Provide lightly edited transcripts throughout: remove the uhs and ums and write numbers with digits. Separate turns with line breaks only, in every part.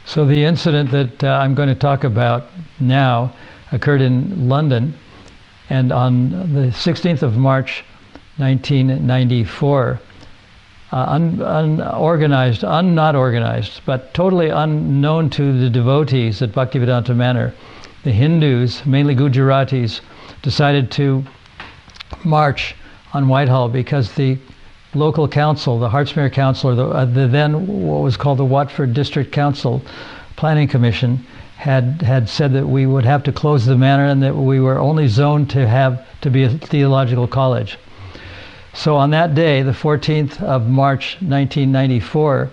So the incident that I'm going to talk about now occurred in London, and on the 16th of March 1994, not organized, but totally unknown to the devotees at Bhaktivedanta Manor, the Hindus, mainly Gujaratis, decided to march on Whitehall because the local council, the Hertsmere Council, or the then what was called the Watford District Council Planning Commission, had said that we would have to close the manor and that we were only zoned to be a theological college. So on that day, the 14th of March 1994,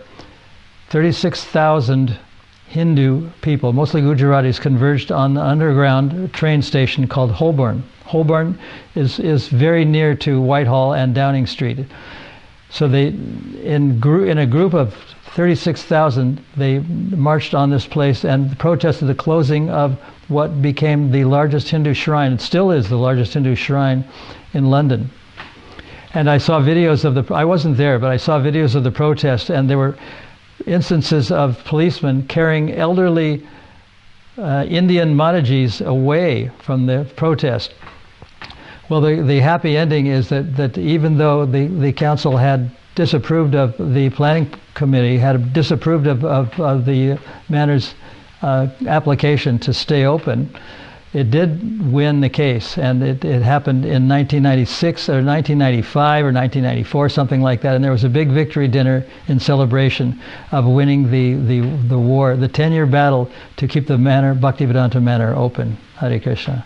36,000 Hindu people, mostly Gujaratis, converged on the underground train station called Holborn. Holborn is very near to Whitehall and Downing Street. So they, in a group of 36,000, they marched on this place and protested the closing of what became the largest Hindu shrine. It still is the largest Hindu shrine in London. And I saw videos of I wasn't there, but I saw videos of the protest, and there were instances of policemen carrying elderly Indian Madhajis away from the protest. Well, the happy ending is that even though the council had disapproved of, the planning committee had disapproved of the manor's application to stay open, it did win the case, and it happened in 1996 or 1995 or 1994, something like that, and there was a big victory dinner in celebration of winning the war, the 10-year battle to keep the manor, Bhaktivedanta Manor, open. Hare Krishna.